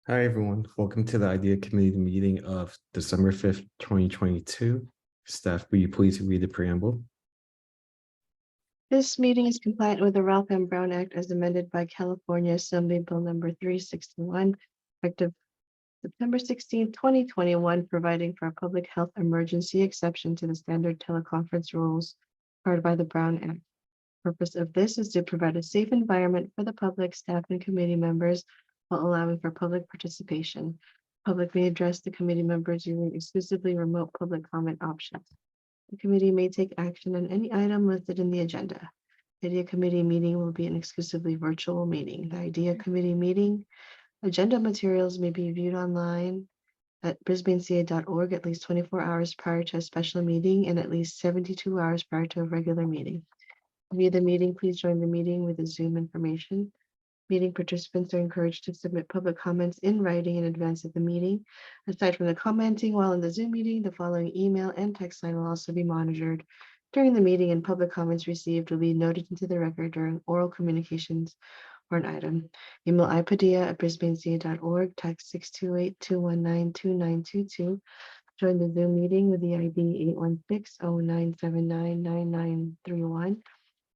Hi, everyone. Welcome to the IDEA Committee meeting of December 5th, 2022. Staff, will you please read the preamble? This meeting is compliant with the Ralph M. Brown Act as amended by California Assembly Bill number 361, effective September 16, 2021, providing for a public health emergency exception to the standard teleconference rules required by the Brown Act. Purpose of this is to provide a safe environment for the public, staff, and committee members while allowing for public participation. Public may address the committee members using exclusively remote public comment options. The committee may take action on any item listed in the agenda. The IDEA committee meeting will be an exclusively virtual meeting. The IDEA committee meeting agenda materials may be viewed online at brisbaneca.org at least 24 hours prior to a special meeting and at least 72 hours prior to a regular meeting. To view the meeting, please join the meeting with the Zoom information. Meeting participants are encouraged to submit public comments in writing in advance of the meeting. Aside from the commenting while in the Zoom meeting, the following email and text line will also be monitored during the meeting, and public comments received will be noted into the record during oral communications or an item. Email ipadilla@brisbaneca.org, text 628-219-2922. Join the Zoom meeting with the ID 816-0979-9931. If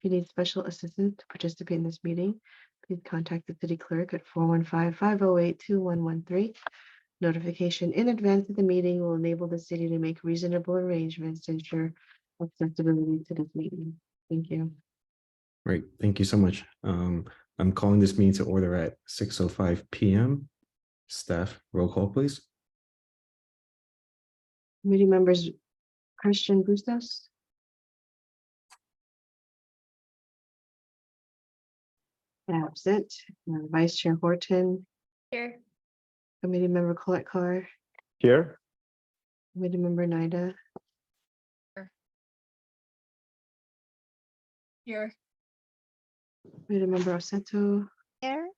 you need special assistance to participate in this meeting, please contact the city clerk at 415-508-2113. Notification in advance of the meeting will enable the city to make reasonable arrangements to ensure accessibility to this meeting. Thank you. Right. Thank you so much. I'm calling this meeting to order at 6:05 p.m. Staff, roll call, please. Committee members, Christian Bustos. Absent. Vice Chair Horton. Here. Committee member Colette Carr. Here. Committee member Nida. Here. Committee member Oseto. Here.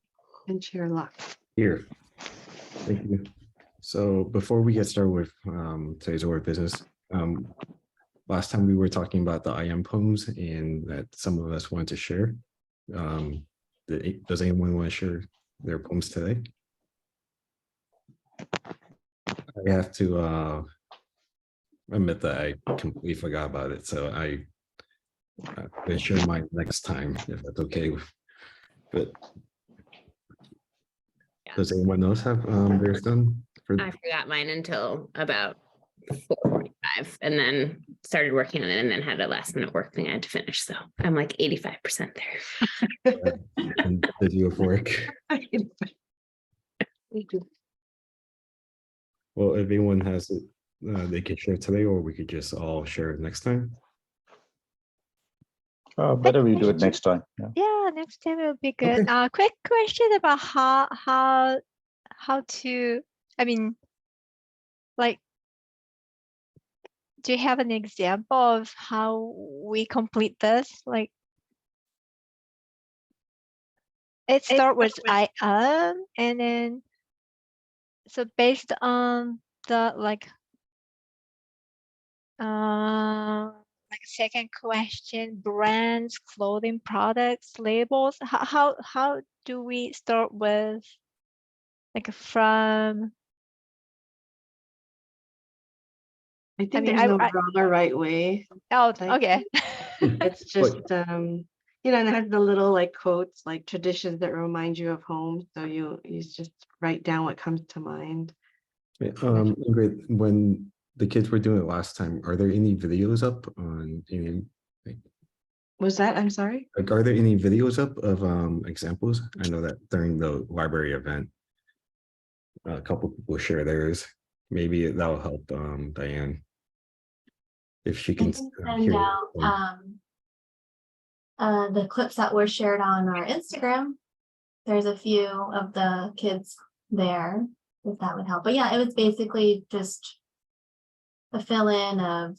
And Chair Locke. Here. Thank you. So before we get started with today's order of business, last time we were talking about the IM poems and that some of us wanted to share. Does anyone want to share their poems today? I have to admit that I completely forgot about it, so I will share mine next time if that's okay. But does anyone else have theirs done? I forgot mine until about 4:45 and then started working on it and then had a last minute work thing I had to finish. So I'm like 85% there. And did you have work? Well, if anyone has it, they could share today, or we could just all share it next time. Better we do it next time. Yeah, next time will be good. Okay. Quick question about how to, I mean, like, do you have an example of how we complete this? Like, it starts with I am, and then so based on the like second question, brands, clothing products, labels. How do we start with like from? I think mean, there's no wrong or right way. Oh, Like, okay. It's just and it has the little like quotes, like traditions that remind you of home. So you just write down what comes to mind. Ingrid, when the kids were doing it last time, are there any videos up on Was that? I'm sorry. like, are there any videos up of examples? I know that during the library event, a couple people share theirs. Maybe that'll help Diane if she can send hear out the clips that were shared on our Instagram. There's a few of the kids there, if that would help. But yeah, it was basically just a fill-in of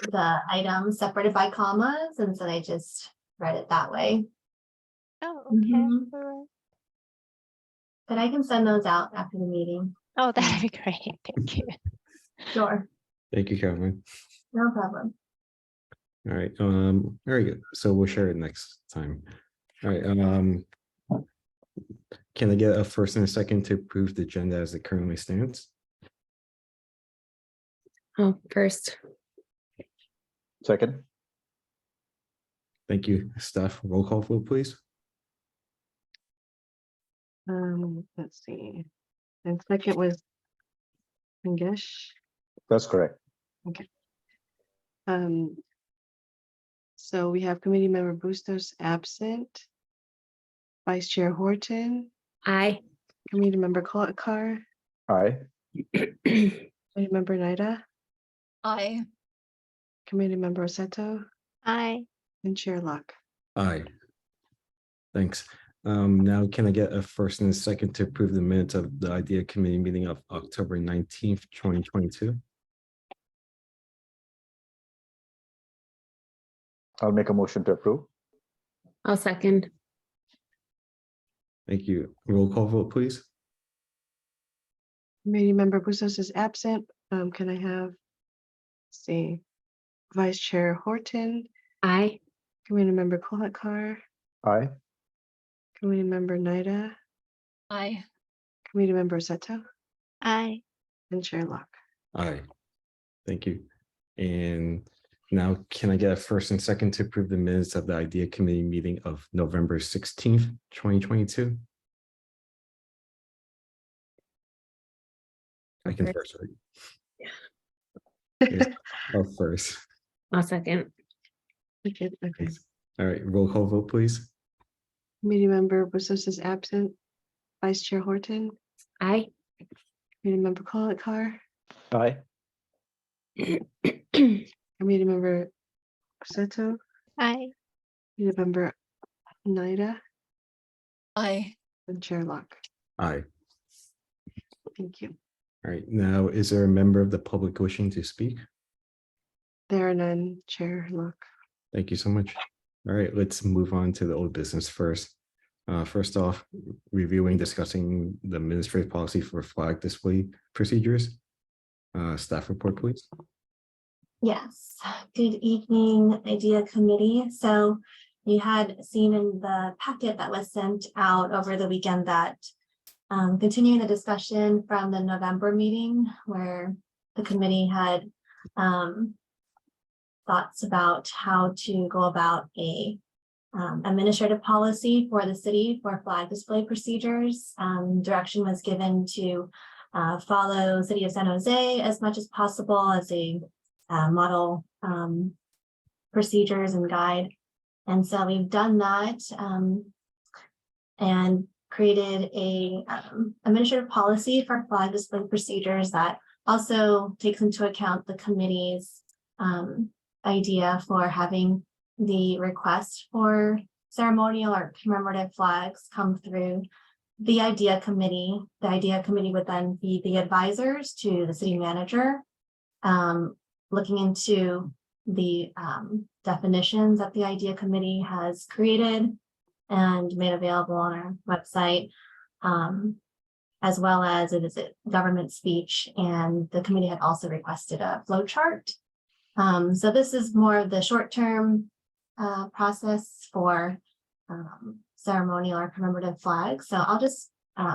the items separated by commas, and so they just read it that way. Oh, okay. Mhm. All right. But I can send those out after the meeting. Oh, that'd be great. Thank you. Sure, Thank you, Caroline. no problem. All right, very good. So we'll share it next time. All right, can I get a first and a second to approve the agenda as it currently stands? Oh, first, Second, Thank you. Staff, roll call vote, please. Let's see. And second was Mangesh. that's correct. So we have committee member Bustos absent. Vice Chair Horton, aye. committee member Carr, Aye. committee member Naida, Aye. committee member Oseto, I, and Chair Locke. Aye. Thanks. Now can I get a first and a second to approve the minutes of the IDEA Committee meeting of October 19th, 2022? I'll make a motion to approve. I'll second. Thank you. Roll call vote, please. Committee member Bustos is absent. Can I have, let's see, Vice Chair Horton, Aye. committee member Carr, Aye. committee member Naida, Aye. committee member Oseto, I, and Chair Locke. Aye. Thank you. And now can I get a first and second to approve the minutes of the IDEA Committee meeting of November 16th, 2022? I can first, right? Yes, I'll first. I'll second. Okay. All right, roll call vote, please. Committee member Bustos is absent. Vice Chair Horton, Aye. committee member Carr, Aye. committee member Oseto, I, committee member Naida, Aye. and Chair Locke. Aye. Thank you. All right, now is there a member of the public wishing to speak? There are none, Chair Locke. Thank you so much. All right, let's move on to the old business first. First off, reviewing, discussing the administrative policy for flag display procedures. Staff report, please. Yes, good evening, IDEA Committee. So you had seen in the packet that was sent out over the weekend that continuing the discussion from the November meeting where the committee had thoughts about how to go about a administrative policy for the city for flag display procedures. Direction was given to follow City of San Jose as much as possible as a model procedures and guide. And so we've done that and created a administrative policy for flag display procedures that also takes into account the committee's idea for having the request for ceremonial or commemorative flags come through the IDEA Committee. The IDEA Committee would then be the advisors to the city manager, looking into the definitions that the IDEA Committee has created and made available on our website, as well as it is a government speech, and the committee had also requested a flow chart. So this is more of the short-term process for ceremonial or commemorative flags. So I'll just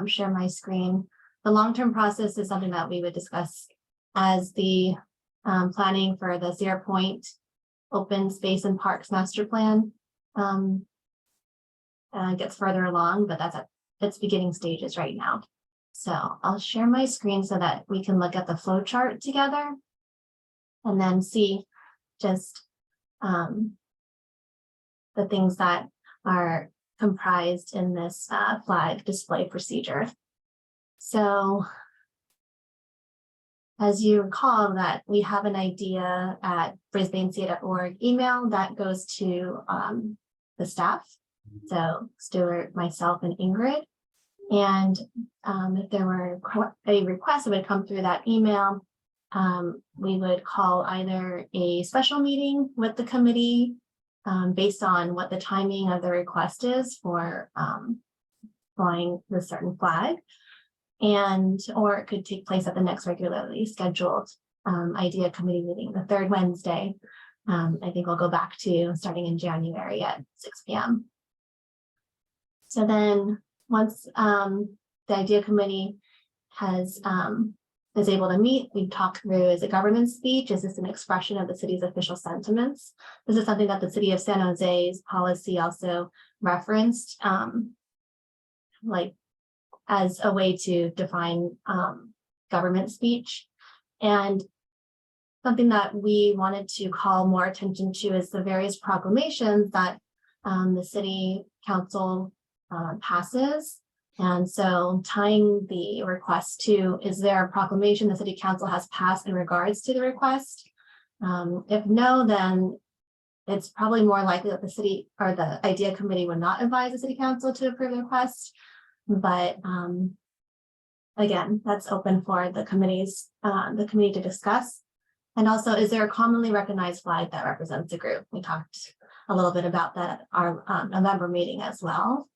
share my screen. The long-term process is something that we would discuss as the planning for the Sierra Point Open Space and Parks Master Plan gets further along, but that's at its beginning stages right now. So I'll share my screen so that we can look at the flow chart together and then see just the things that are comprised in this flag display procedure. So as you recall that we have an idea at brisbaneca.org email that goes to the staff. So Stuart, myself, and Ingrid. And if there were a request that would come through that email, we would call either a special meeting with the committee based on what the timing of the request is for flying the certain flag, or it could take place at the next regularly scheduled IDEA Committee meeting, the third Wednesday. I think we'll go back to starting in January at 6 p.m. So then once the idea committee has is able to meet, we talk through, is a government speech? Is this an expression of the city's official sentiments? This is something that the city of San Jose's policy also referenced, like as a way to define government speech. And something that we wanted to call more attention to is the various proclamations that the city council passes. And so tying the request to, is there a proclamation the city council has passed in regards to the request? If no, then it's probably more likely that the city or the idea committee would not advise the city council to approve the request. But again, that's open for the committee to discuss. And also, is there a commonly recognized flag that represents a group? We talked a little bit about that at our November meeting as well.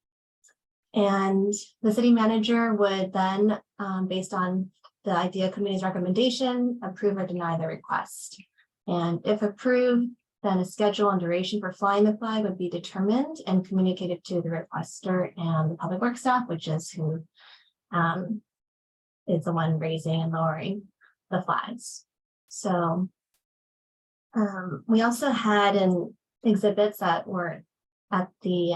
And the city manager would then, based on the idea committee's recommendation, approve or deny the request. And if approved, then a schedule and duration for flying the flag would be determined and communicated to the requester and the public works staff, which is who is the one raising and lowering the flags. So we also had exhibits that were at the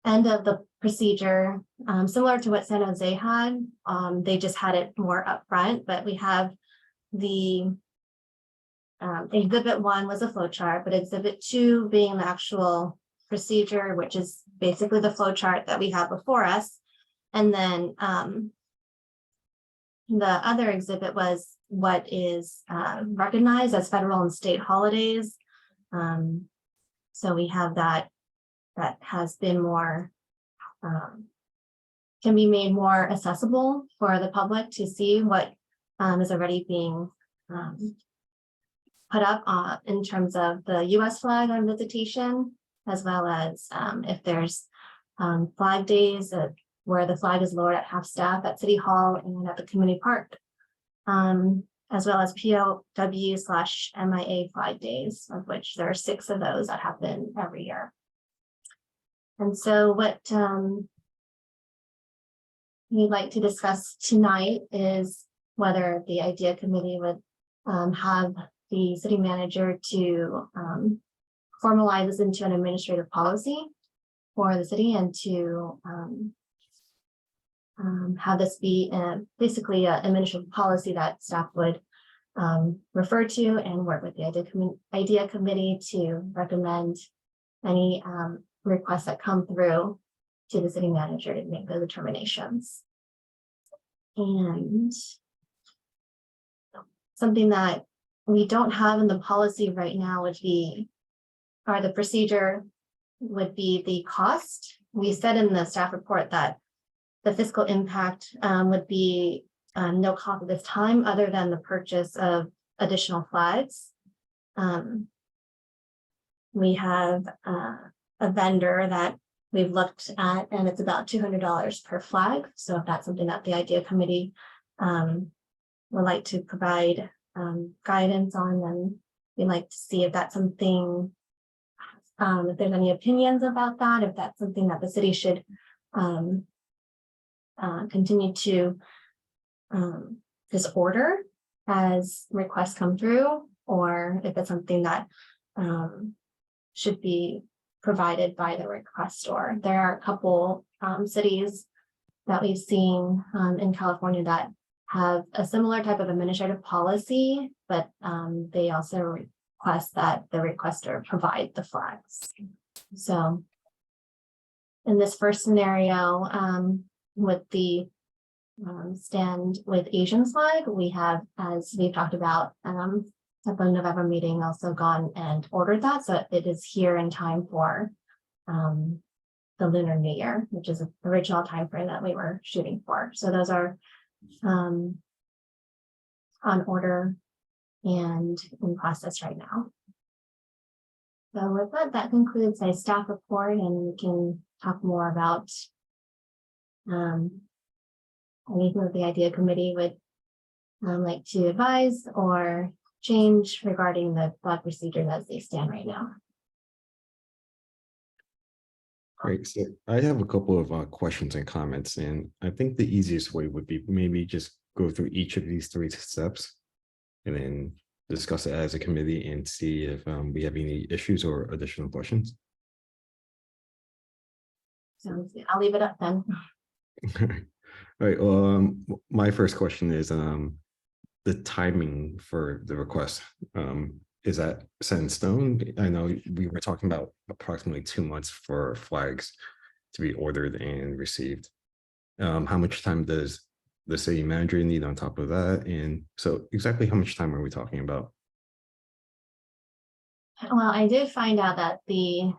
end of the procedure, similar to what San Jose had. They just had it more upfront, but we have the exhibit 1 was a flow chart, but exhibit 2 being the actual procedure, which is basically the flow chart that we have before us. And then the other exhibit was what is recognized as federal and state holidays. So we have that has been more, can be made more accessible for the public to see what is already being put up in terms of the US flag on visitation, as well as if there's flag days where the flag is lowered at half staff at City Hall and at the community park, as well as POW/MIA flag days, of which there are 6 of those that happen every year. And so what we'd like to discuss tonight is whether the idea committee would have the city manager to formalize this into an administrative policy for the city and to have this be basically an administrative policy that staff would refer to and work with the idea committee to recommend any requests that come through to the city manager to make the determinations. And something that we don't have in the policy right now would be, or the procedure would be the cost. We said in the staff report that the fiscal impact would be no cost at this time other than the purchase of additional flags. We have a vendor that we've looked at, and it's about $200 per flag. So if that's something that the idea committee would like to provide guidance on, then we'd like to see if that's something, if there's any opinions about that, if that's something that the city should continue to disorder as requests come through, or if it's something that should be provided by the requestor. There are a couple cities that we've seen in California that have a similar type of administrative policy, but they also request that the requester provide the flags. So in this first scenario, with the stand with Asian flag, we have, as we've talked about at the November meeting, also gone and ordered that. So it is here in time for the Lunar New Year, which is the original time frame that we were shooting for. So those are on order and in process right now. So with that, that concludes my staff report, and we can talk more about anything that the idea committee would like to advise or change regarding the flag procedures as they stand right now. Right, so I have a couple of questions and comments, and I think the easiest way would be maybe just go through each of these 3 steps and then discuss it as a committee and see if we have any issues or additional questions. So I'll leave it up then. All right, my first question is the timing for the request. Is that set in stone? I know we were talking about approximately 2 months for flags to be ordered and received. How much time does the city manager need on top of that? And so exactly how much time are we talking about? Well, I did find out that the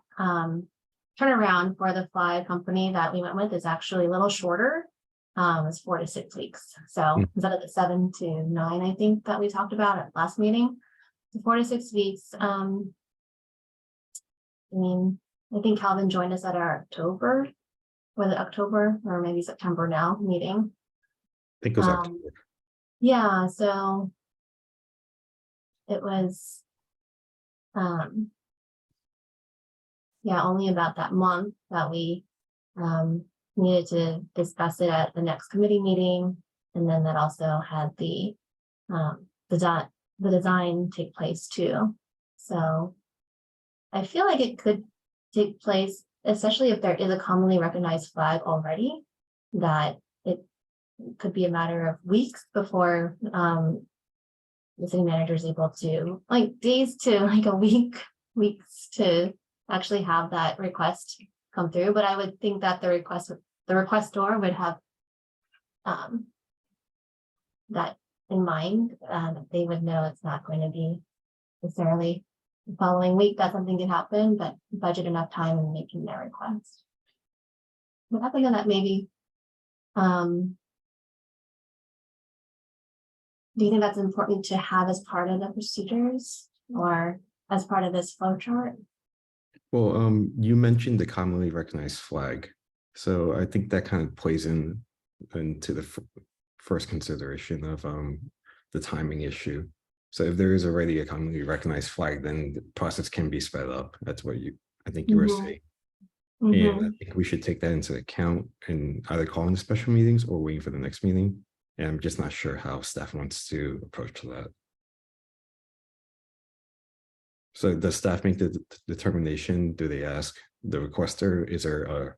turnaround for the flag company that we went with is actually a little shorter. It's 4 to 6 weeks. So Mm. instead of the 7 to 9, I think that we talked about at last meeting, the 4 to 6 weeks. I mean, I think Calvin joined us at our October, was it October or maybe September now meeting? I think it was October. Yeah, so it was yeah, only about that month that we needed to discuss it at the next committee meeting. And then that also had the design take place too. So I feel like it could take place, especially if there is a commonly recognized flag already, that it could be a matter of weeks before the city manager is able to, like days to like a weeks to actually have that request come through. But I would think that the requestor would have that in mind. They would know it's not going to be necessarily the following week that something could happen, but budget enough time in making their request. But I think that maybe do you think that's important to have as part of the procedures or as part of this flow chart? Well, you mentioned the commonly recognized flag. So I think that kind of plays into the first consideration of the timing issue. So if there is already a commonly recognized flag, then the process can be sped up. That's what I think you were saying. And I think we should take that into account and either calling the special meetings or waiting for the next meeting. And I'm just not sure how staff wants to approach that. So does staff make the determination? Do they ask the requester, is there a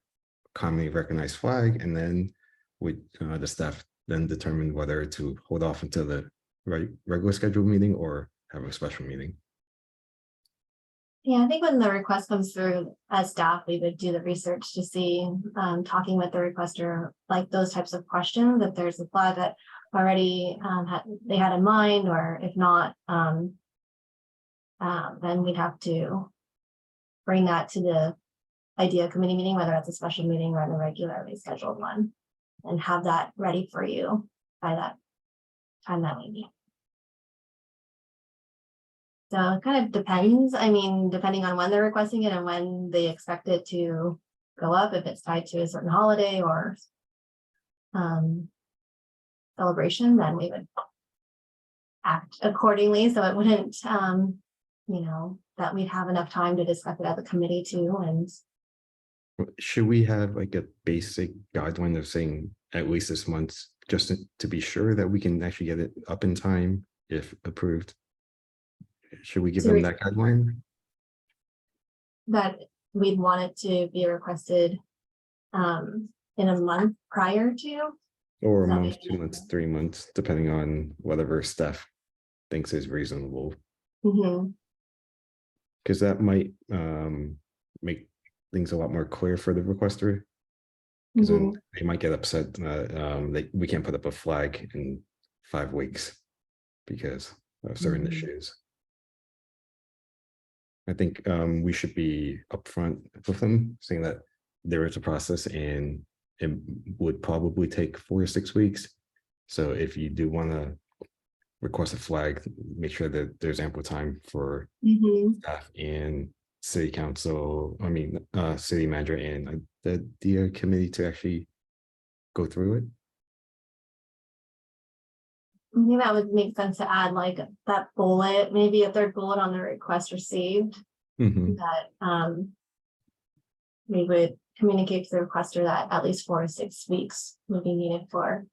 commonly recognized flag? And then would the staff then determine whether to hold off until the regular scheduled meeting or have a special meeting? Yeah, I think when the request comes through as staff, we would do the research to see, talking with the requester, like those types of questions, if there's a flag that already they had in mind, or if not, then we'd have to bring that to the idea committee meeting, whether it's a special meeting or the regularly scheduled one, and have that ready for you by that time that we meet. So it kind of depends. I mean, depending on when they're requesting it and when they expect it to go up, if it's tied to a certain holiday or celebration, then we would act accordingly. So it wouldn't, you know, that we'd have enough time to discuss it as a committee too. And should we have like a basic guideline of saying at least this month, just to be sure that we can actually get it up in time if approved? Should we give them that guideline? that we'd want it to be requested in a month prior to. Or a That month, makes 2 months, 3 months, depending on whatever staff thinks is reasonable. Mhm. Because that might make things a lot more clear for the requester. Because then they might get upset that we can't put up a flag in 5 weeks because of certain issues. I think we should be upfront with them, saying that there is a process and it would probably take 4 to 6 weeks. So if you do want to request a flag, make sure that there's ample time for staff and city council, city manager and the committee to actually go through it. I think that would make sense to add like that bullet, maybe a third bullet on the request received, Mhm. that we would communicate to the requester that at least 4 to 6 weeks would be needed for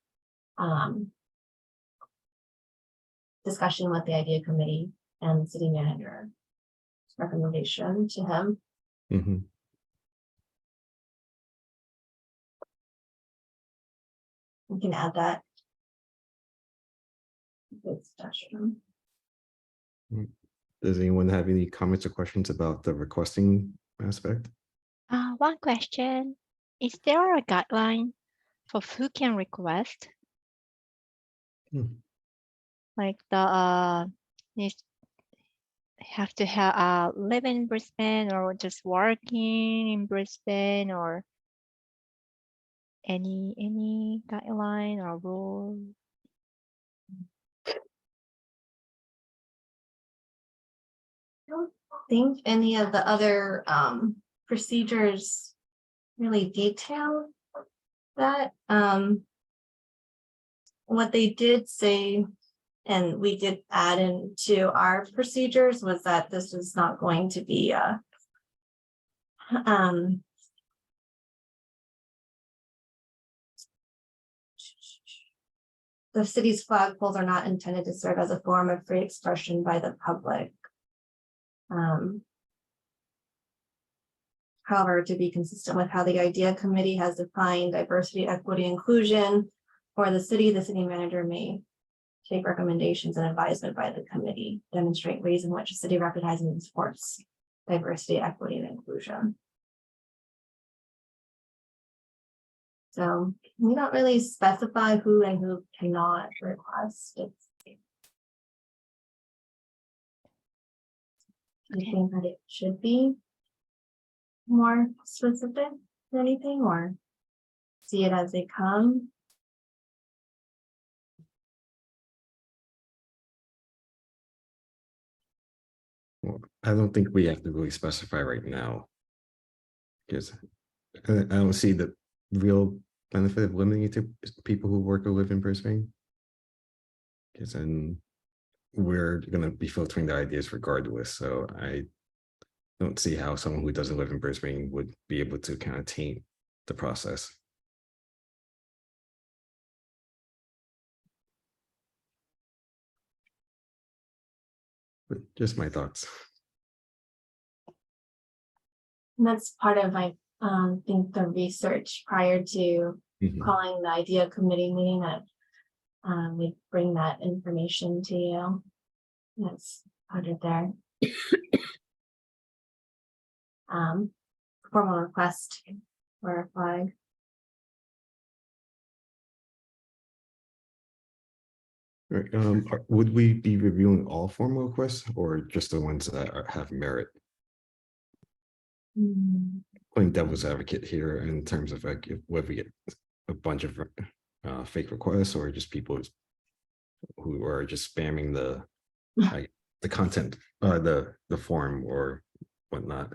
discussion with the idea committee and city manager recommendation to him. Mhm. We can add that. Good discussion. Does anyone have any comments or questions about the requesting aspect? One question. Is there a guideline for who can request? Hmm. Like the needs have to have live in Brisbane or just working in Brisbane or any guideline or rule? I don't think any of the other procedures really detail that. What they did say, and we did add into our procedures, was that this was not going to be a the city's flagpoles are not intended to serve as a form of free expression by the public. However, to be consistent with how the IDEA committee has defined diversity, equity, inclusion for the city manager may take recommendations and advisement by the committee, demonstrate ways in which the city recognizes and supports diversity, equity, and inclusion. So we don't really specify who and who cannot request. I think that it should be more specific than anything, or see it as they come. Well, I don't think we have to really specify right now. Because I don't see the real benefit of limiting it to people who work or live in Brisbane. Because then we're going to be filtering the ideas regardless. So I don't see how someone who doesn't live in Brisbane would be able to kind of taint the process. But just my thoughts. And that's part of my think the research prior to Mhm. calling the IDEA committee meeting, that we bring that information to you. That's under there. Formal request for a flag. Right, would we be reviewing all formal requests or just the ones that have merit? Playing devil's advocate here in terms of like whether we get a bunch of fake requests or just people who are just spamming the like the content, the form or whatnot.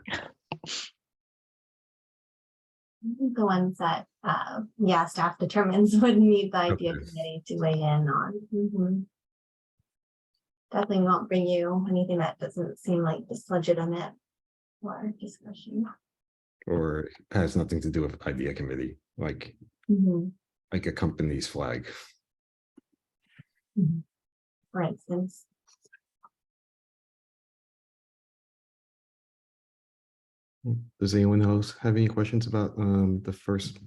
The ones that staff determines would need the IDEA Okay. committee to weigh in on. Definitely won't bring you anything that doesn't seem like just legitimate for discussion. Or has nothing to do with IDEA committee, like a company's flag. For instance. Does anyone else have any questions about the first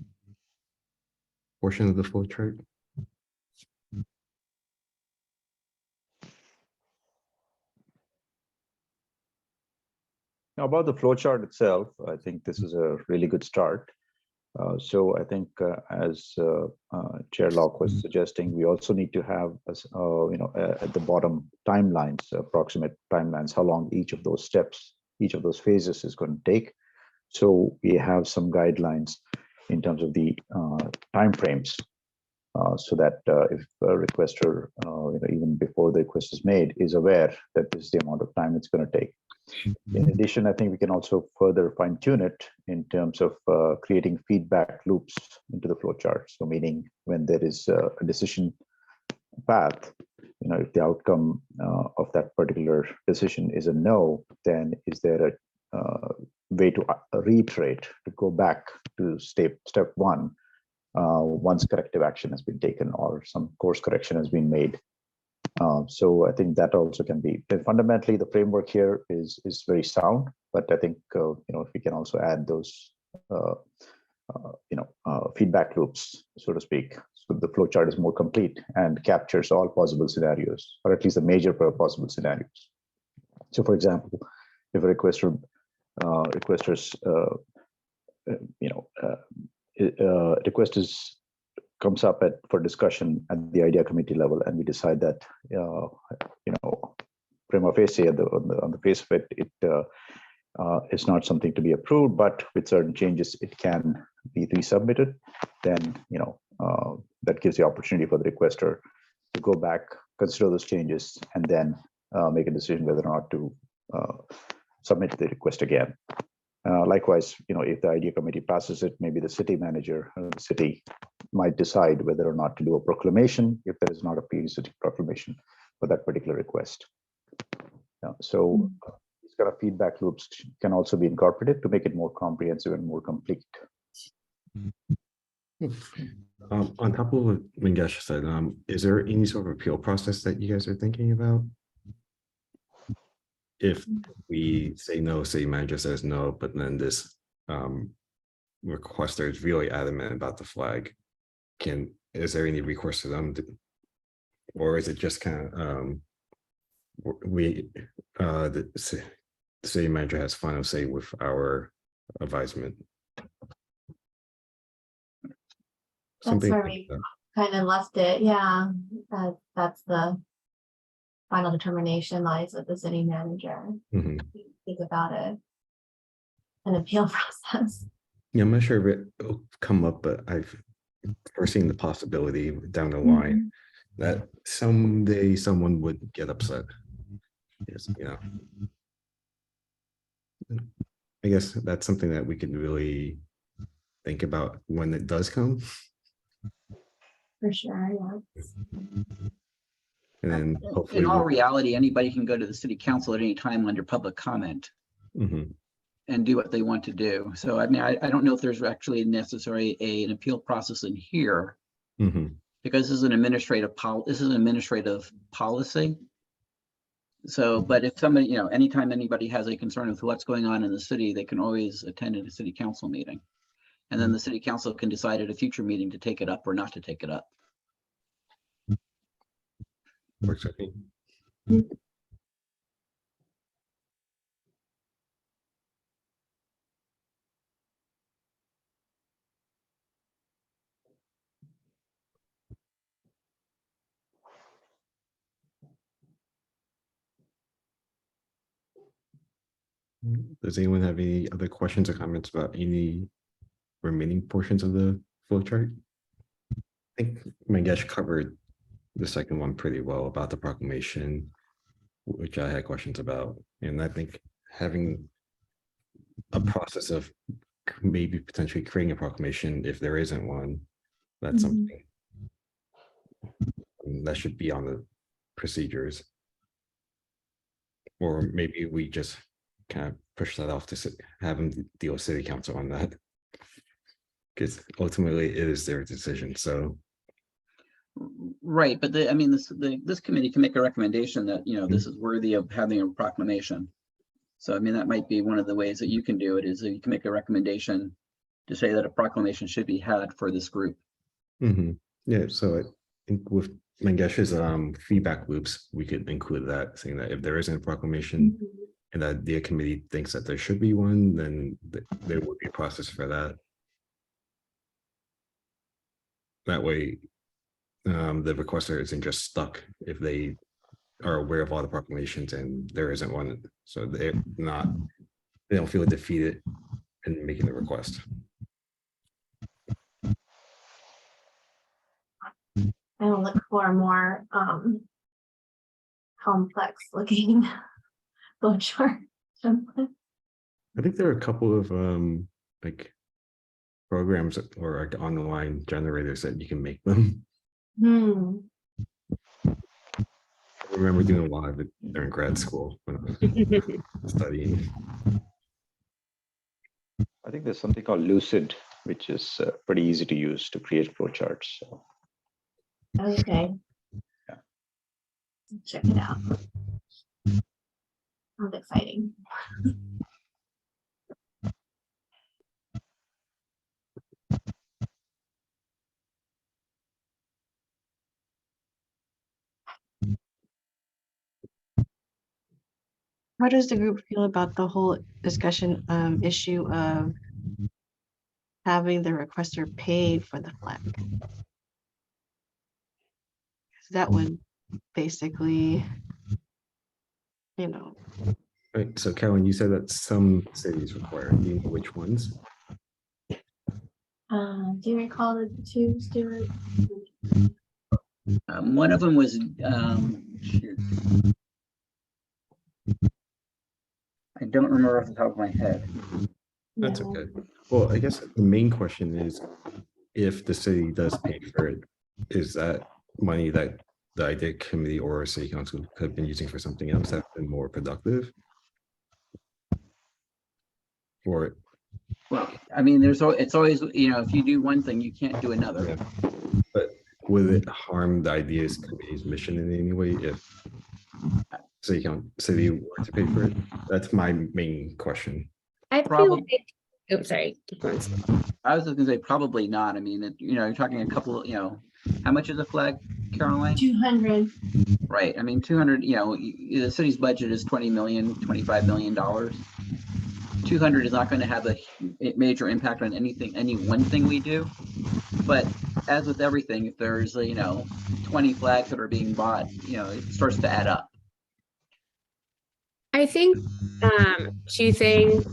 portion of the flow chart? Now, about the flowchart itself, I think this is a really good start. So I think as Chair Locke was suggesting, we also need to have, at the bottom timelines, approximate timelines, how long each of those steps, each of those phases is going to take. So we have some guidelines in terms of the timeframes, so that if a requester, even before the request is made, is aware that this is the amount of time it's going to take. In addition, I think we can also further fine tune it in terms of creating feedback loops into the flowchart. So meaning when there is a decision path, if the outcome of that particular decision is a no, then is there a way to reiterate, to go back to step one once corrective action has been taken or some course correction has been made. So I think that also can be, fundamentally the framework here is very sound, but I think if we can also add those feedback loops, so to speak, so the flow chart is more complete and captures all possible scenarios, or at least the major possible scenarios. So for example, if a requester's request comes up for discussion at the idea committee level, and we decide that prima facie on the face of it, it's not something to be approved, but with certain changes it can be resubmitted, then that gives the opportunity for the requester to go back, consider those changes, and then make a decision whether or not to submit the request again. Likewise, if the idea committee passes it, maybe the city manager or the city might decide whether or not to do a proclamation if there is not a pre-existing proclamation for that particular request. So these kind of feedback loops can also be incorporated to make it more comprehensive and more complete. On top of what Mangesh said, is there any sort of appeal process that you guys are thinking about? If we say no, city manager says no, but then this requester is really adamant about the flag, is there any recourse to them, or is it just kind of the city manager has final say with our advisement? That's where like we that. kind of left it. Yeah, that's the final determination lies with the city manager. Mhm. Think about it. An appeal process. Yeah, I'm not sure if it'll come up, but I've foreseen the possibility down the line that someday someone would get upset. Yes, I guess that's something that we can really think about when it does come. For sure, yeah. And then hopefully In all reality, anybody can go to the city council at any time under public comment Mhm. and do what they want to do. So I mean, I don't know if there's actually necessarily an appeal process in here, Mhm. because this is an administrative policy. So, but if somebody, anytime anybody has a concern with what's going on in the city, they can always attend a city council meeting. And then the city council can decide at a future meeting to take it up or not to take it up. Works with me. Does anyone have any other questions or comments about any remaining portions of the flowchart? I think Mangesh covered the second one pretty well about the proclamation, which I had questions about. And I think having a process of maybe potentially creating a proclamation, if there isn't one, that's something that should be on the procedures. Or maybe we just kind of push that off to have them deal with city council on that. Because ultimately it is their decision. So Right, but this committee can make a recommendation that, this is worthy of having a proclamation. So, I mean, that might be one of the ways that you can do it, is that you can make a recommendation to say that a proclamation should be had for this group. Yeah, so I think with Mangesh's feedback loops, we could include that, saying that if there isn't a proclamation and that the committee thinks that there should be one, then there would be a process for that. That way, the requester isn't just stuck if they are aware of all the proclamations and there isn't one, so they don't feel defeated in making the request. I'll look for a more complex looking flowchart. I think there are a couple of like programs or like online generators that you can make them. I remember doing a lot of it during grad school when I was studying. I think there's something called Lucid, which is pretty easy to use to create flowcharts. So, Okay. Yeah. Check it out. Sounds exciting. How does the group feel about the whole discussion issue of having the requester pay for the flag? 'Cause that would basically, you know, Right, so Kellen, you said that some cities require, do you know which ones? Do you recall the two, Stuart? One of them was, shoot. I don't remember off the top of my head. That's Yeah. okay. Well, I guess the main question is, if the city does pay for it, is that money that the idea committee or city council could have been using for something else that's been more productive? Or, Well, I mean, it's always, if you do one thing, you can't do another. yeah. But would it harm the ideas committee's mission in any way if city were to pay for it? That's my main question. I feel Probably. like, oh, sorry. keep going. I was just gonna say probably not. I mean, you're talking a couple, how much is a flag, Caroline? 200. Right. I mean, 200, the city's budget is 20 million, $25 million. 200 is not going to have a major impact on any one thing we do. But as with everything, if there's, 20 flags that are being bought, it starts to add up. I think two things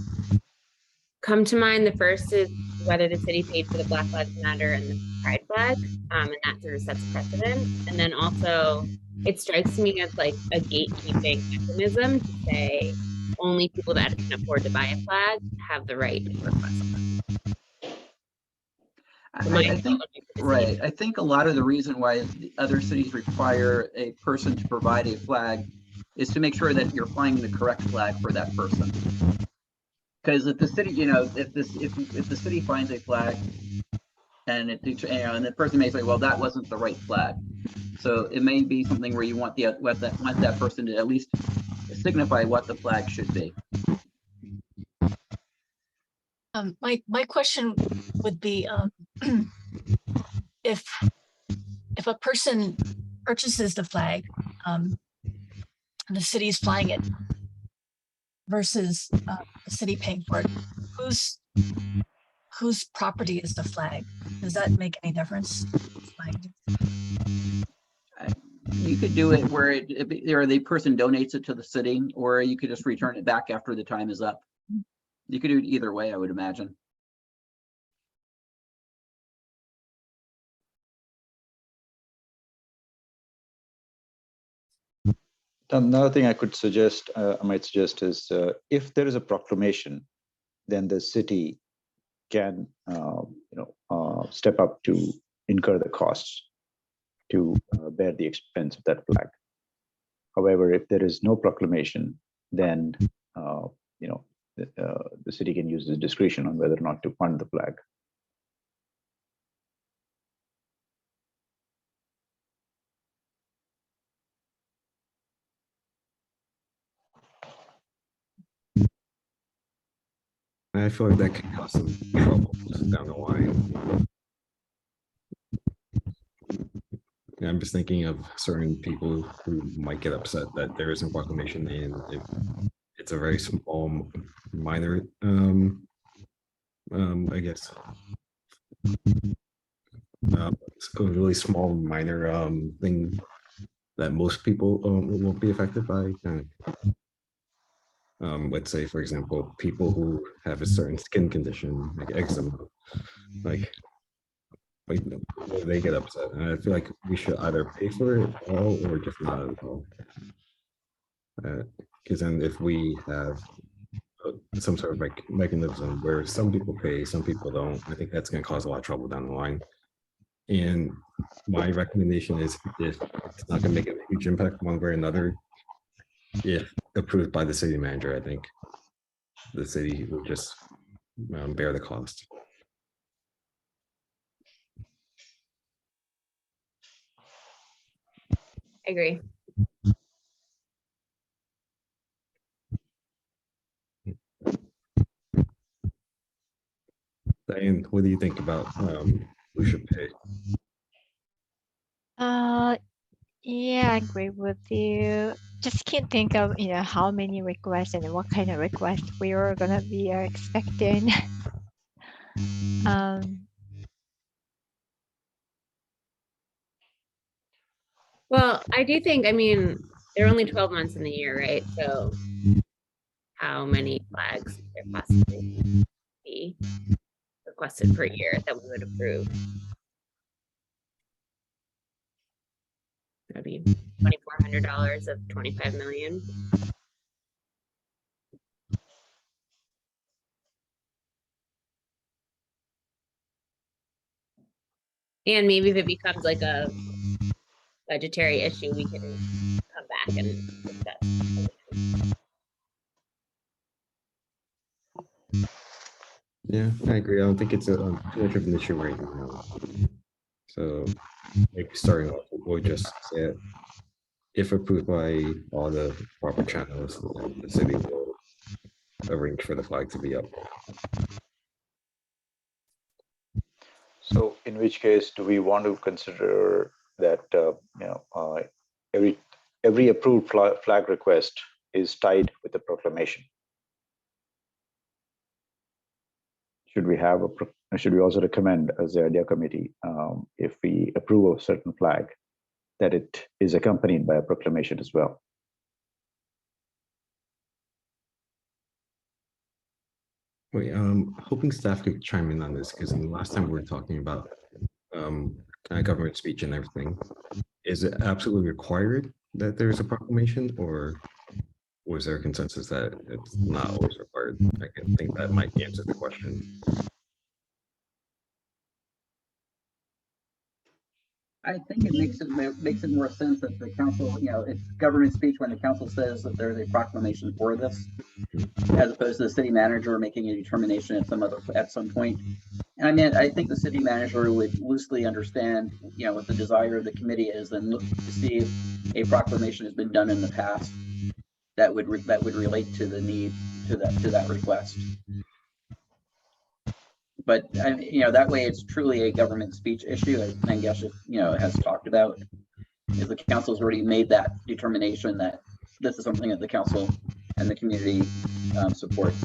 come to mind. The first is whether the city paid for the Black Lives Matter and the Pride flag, and that sort of sets precedent. And then also, it strikes me as like a gatekeeping mechanism to say only people that can afford to buy a flag have the right to request one. I think, right. I think a lot of the reason why the other cities require a person to provide a flag is to make sure that you're flying the correct flag for that person. Because if the city, if the city finds a flag and and the person may say, well, that wasn't the right flag. So it may be something where you want that person to at least signify what the flag should be. My question would be, if a person purchases the flag, and the city is flying it versus the city paying for it, whose property is the flag? Does that make any difference? You could do it where the person donates it to the city, or you could just return it back after the time is up. You could do it either way, I would imagine. Another thing I could suggest, I might suggest is if there is a proclamation, then the city can, step up to incur the costs to bear the expense of that flag. However, if there is no proclamation, then the city can use the discretion on whether or not to fund the flag. And I feel like that can cause some trouble down the line. Yeah, I'm just thinking of certain people who might get upset that there isn't proclamation and it's a very small, minor, I guess, it's a really small, minor thing that most people won't be affected by. Let's say, for example, people who have a certain skin condition, like eczema, like they get upset. And I feel like we should either pay for it all or just not at all. Because then if we have some sort of mechanism where some people pay, some people don't, I think that's going to cause a lot of trouble down the line. And my recommendation is, if it's not going to make a huge impact one way or another, if approved by the city manager, I think the city will just bear the cost. I agree. Diane, what do you think about who should pay? Yeah, I agree with you. Just can't think of, how many requests and what kind of requests we are gonna be expecting. Well, I do think, I mean, there are only 12 months in the year, right? So how many flags could there possibly be requested per year that we would approve? That'd be $2,400 of 25 million. And maybe if it becomes like a budgetary issue, we can come back and discuss. Yeah, I agree. I don't think it's too much of an issue right now. So maybe starting off, we'll just say it. If approved by all the proper channels, then the city will arrange for the flag to be up. So in which case, do we want to consider that, every approved flag request is tied with a proclamation? Should we also recommend as the idea committee, if we approve a certain flag, that it is accompanied by a proclamation as well? Wait, hoping staff could chime in on this, because the last time we were talking about government speech and everything. Is it absolutely required that there's a proclamation, or was there a consensus that it's not always required? I can think that might answer the question. I think it makes it more sense that the council, it's government speech when the council says that there's a proclamation for this, as opposed to the city manager making a determination at some point. And I mean, I think the city manager would loosely understand, what the desire of the committee is, and look to see if a proclamation has been done in the past that would relate to the need to that request. But that way it's truly a government speech issue, as Mangesh has talked about. If the council's already made that determination that this is something that the council and the community supports.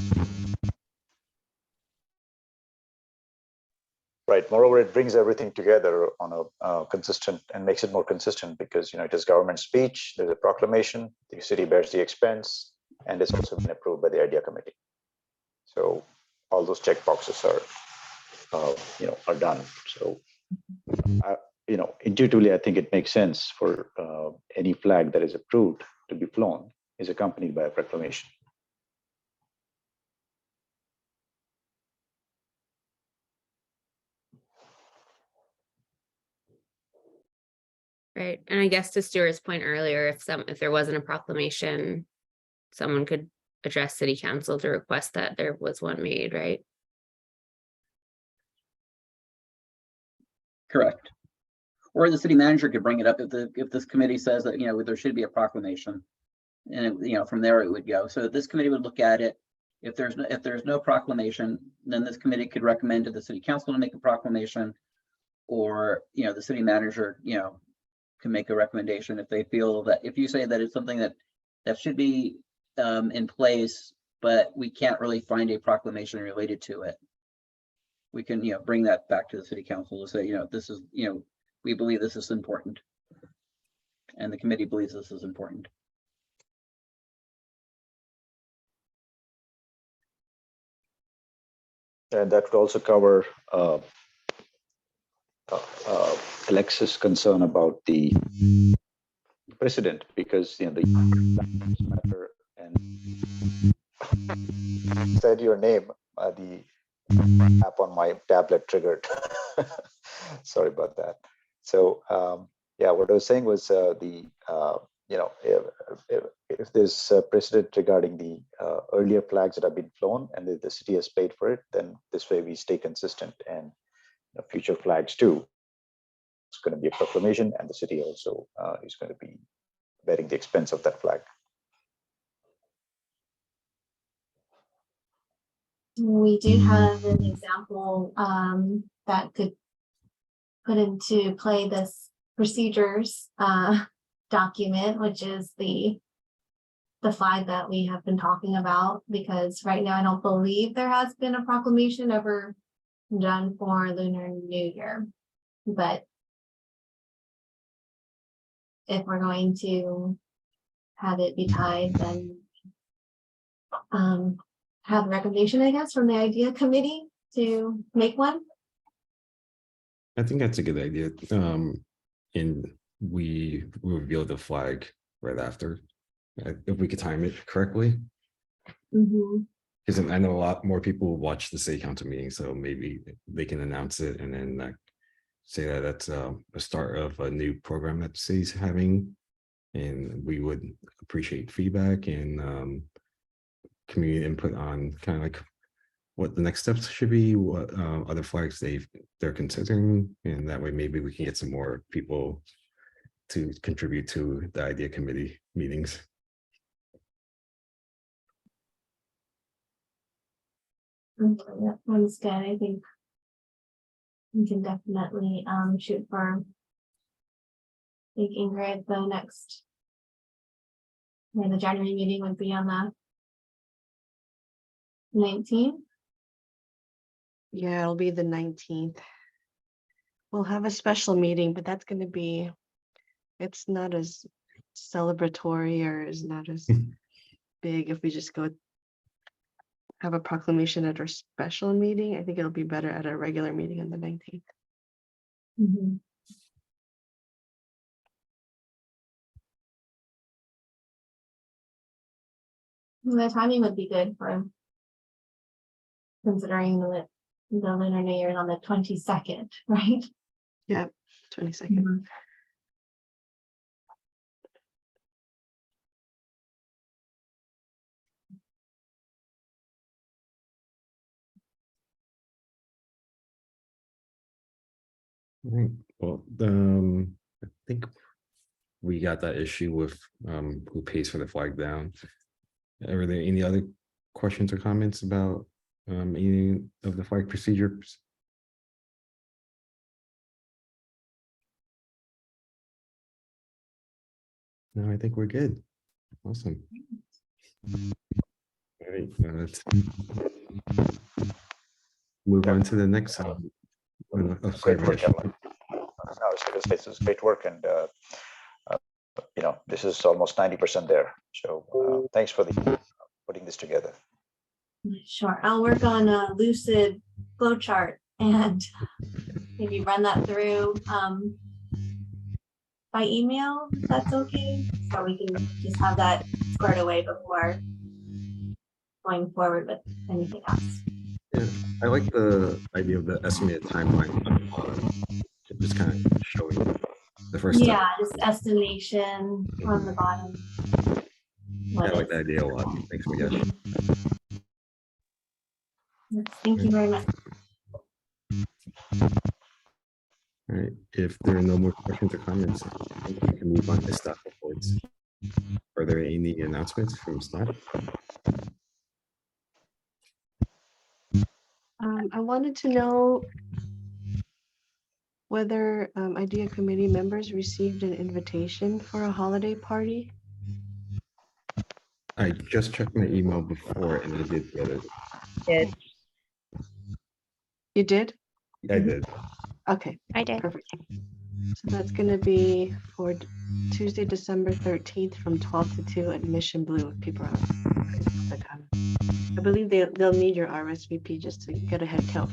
Right. Moreover, it brings everything together on a consistent and makes it more consistent, because it is government speech. There's a proclamation. The city bears the expense, and it's also been approved by the idea committee. So all those check boxes are done. So intuitively, I think it makes sense for any flag that is approved to be flown is accompanied by a proclamation. Right. And I guess to Stuart's point earlier, if there wasn't a proclamation, someone could address city council to request that there was one made, right? Correct. Or the city manager could bring it up if this committee says that there should be a proclamation, and from there it would go. So this committee would look at it. If there's no proclamation, then this committee could recommend to the city council to make a proclamation, or the city manager can make a recommendation if they feel that, if you say that it's something that should be in place, but we can't really find a proclamation related to it, we can bring that back to the city council to say this is we believe this is important, and the committee believes this is important. And that would also cover Alexis' concern about the precedent, because the matter, and said your name, the app on my tablet triggered. Sorry about that. So yeah, what I was saying was you know, if there's a precedent regarding the earlier flags that have been flown and the city has paid for it, then this way we stay consistent, and future flags too. It's going to be a proclamation, and the city also is going to be bearing the expense of that flag. We do have an example that could put into play this procedures document, which is the flag that we have been talking about, because right now I don't believe there has been a proclamation ever done for Lunar New Year. But if we're going to have it be tied, then have a recommendation, I guess, from the idea committee to make one. I think that's a good idea. And we reveal the flag right after, if we could time it correctly. Because I know a lot more people watch the city council meeting, so maybe they can announce it and then say that that's a start of a new program that the city's having. And we would appreciate feedback and community input on kind of like what the next steps should be, what other flags they're considering, and that way maybe we can get some more people to contribute to the idea committee meetings. Okay, that sounds good. I think we can definitely shoot for, I think, Ingrid, the next, the January meeting would be on the 19th. Yeah, it'll be the 19th. We'll have a special meeting, but that's going to be, it's not as celebratory or is not as big if we just go have a proclamation at our special meeting. I think it'll be better at a regular meeting on the 19th. The timing would be good for considering the Lunar New Year is on the 22nd, right? Yeah, 22nd. Right. Well, I think we got that issue with who pays for the flag down. Are there any other questions or comments about any of the flag procedures? No, I think we're good. Awesome. All right, let's move on to the next. Sorry, Great work, Mahesh. Emma. No, this is great work, and this is almost 90% there. So thanks for putting this together. Sure, I'll work on a lucid flowchart and maybe run that through by email, if that's okay. So we can just have that squared away before going forward with anything else. Yeah, I like the idea of the estimated timeline. Just kind of showing the first step. Yeah, just estimation on the bottom. I like that idea a lot. Thanks, Mahesh. Thank you very much. All right, if there are no more questions or comments, I think we can move on to staff reports. Are there any announcements from staff? I wanted to know whether IDEA committee members received an invitation for a holiday party. I just checked my email before and I did get it. You did? I did. Okay, I did. perfect. So that's going to be for Tuesday, December 13th from 12 to 2 at Mission Blue. If people are, I believe they'll need your RSVP just to get a head count,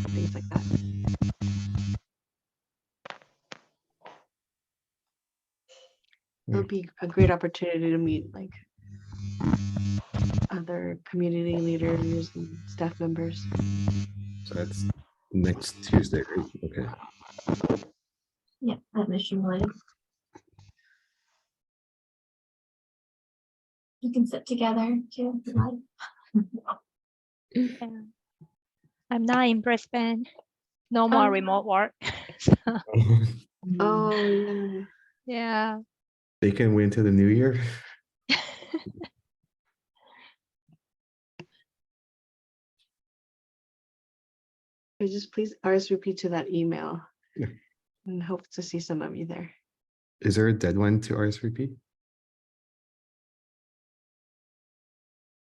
things like that. It'll be a great opportunity to meet like other community leaders and staff members. So that's next Tuesday, right? Okay. Yeah, at Mission Blue. You can sit together too. if you like. Yeah. I'm not in Brisbane. No more Oh. remote work. Oh, yeah. Yeah. They can wait until the new year. So just please RSVP to that email. Yeah. And hope to see some of you there. Is there a deadline to RSVP?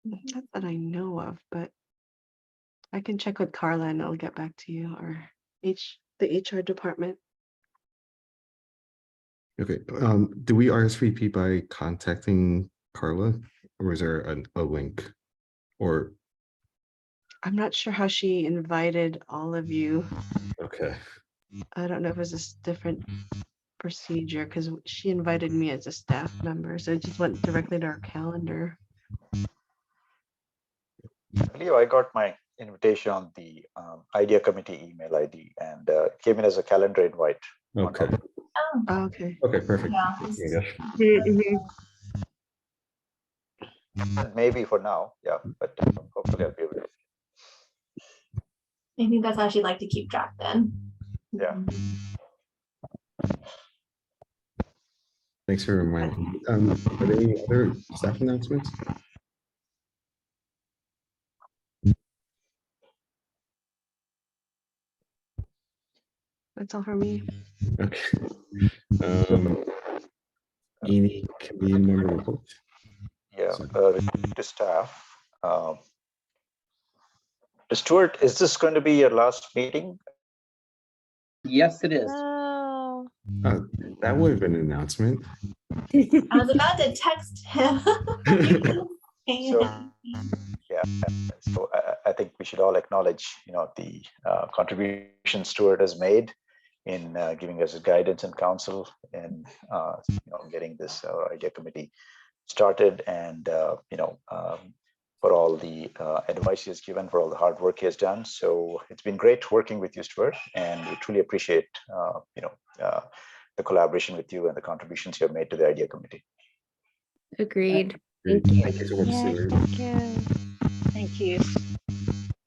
Not that I know of, but I can check with Carla and I'll get back to you or the HR department. Okay, do we RSVP by contacting Carla, or is there a link? Or, I'm not sure how she invited all of you. okay, I don't know if it's a different procedure because she invited me as a staff member, so it just went directly to our calendar. I believe I got my invitation on the idea committee email ID and it came in as a calendar invite. okay, Oh, Oh, okay. okay, perfect. yeah. Yeah, Maybe for now, yeah, but hopefully I'll be able to. I think that's how she'd like to keep track then. Yeah. Thanks for reminding me. Are there any other staff announcements? That's all for me. Okay. Any committee member reports? Yeah, So- to staff. Stuart, is this going to be your last meeting? Yes, it is. Oh. That would have been an announcement. I was about to text him. So, yeah, so I think we should all acknowledge, the contribution Stuart has made in giving us guidance and counsel and getting this idea committee started, and for all the advice he has given, for all the hard work he has done. So it's been great working with you, Stuart, and we truly appreciate the collaboration with you and the contributions you have made to the idea committee. Agreed. Great. Thank you. Thank you so much, Yeah, Stuart. thank you. Thank you.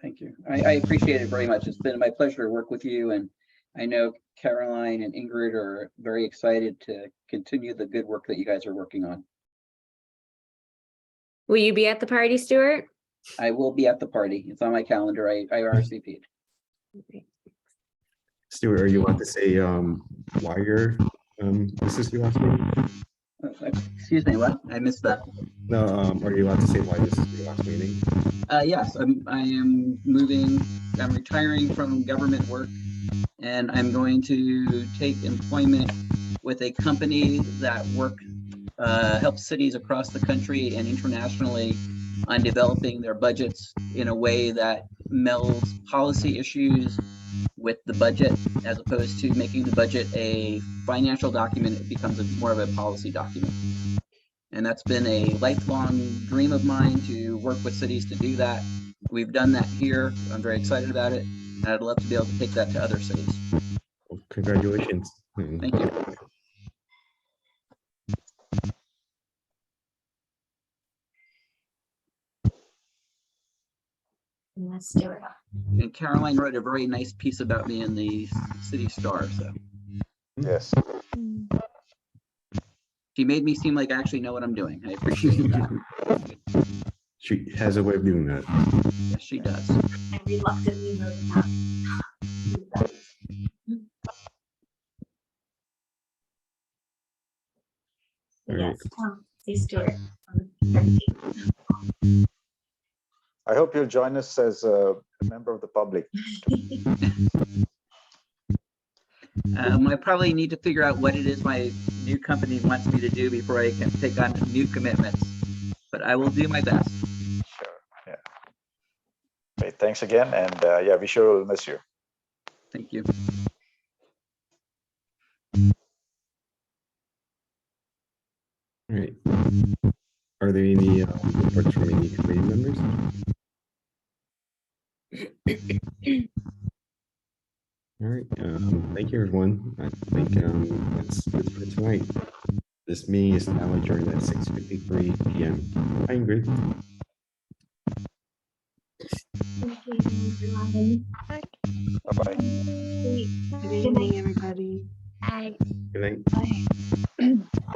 Thank you. I appreciate it very much. It's been my pleasure to work with you, and I know Caroline and Ingrid are very excited to continue the good work that you guys are working on. Will you be at the party, Stuart? I will be at the party. It's on my calendar. I RSVP'd. Stuart, are you want to say why this is your last meeting? Excuse me, what? I missed that. No, are you allowed to say why this is your last meeting? Yes, I am moving, I'm retiring from government work, and I'm going to take employment with a company that helps cities across the country and internationally on developing their budgets in a way that melds policy issues with the budget, as opposed to making the budget a financial document. It becomes more of a policy document. And that's been a lifelong dream of mine, to work with cities to do that. We've done that here. I'm very excited about it, and I'd love to be able to take that to other cities. Well, congratulations. Thank you. Let's do it. And Caroline wrote a very nice piece about me in the City Star, so Yes. Mm. she made me seem like I actually know what I'm doing. I appreciate that. She has a way of doing that. Yes, she does. I reluctantly wrote it down. All Yes, right. see Stuart. I hope you'll join us as a member of the public. I probably need to figure out what it is my new company wants me to do before I can take on new commitments, but I will do my best. Sure. Yeah. Great. Thanks again. And yeah, we sure will miss you. Thank you. All right. Are there any reports from any committee members? All right. Thank you, everyone. I think that's it for tonight. This meeting is now adjourned at 6:53 PM. Hi, Ingrid. Thank you, everyone. Bye-bye. Good evening, everybody. Bye. Good night. Bye.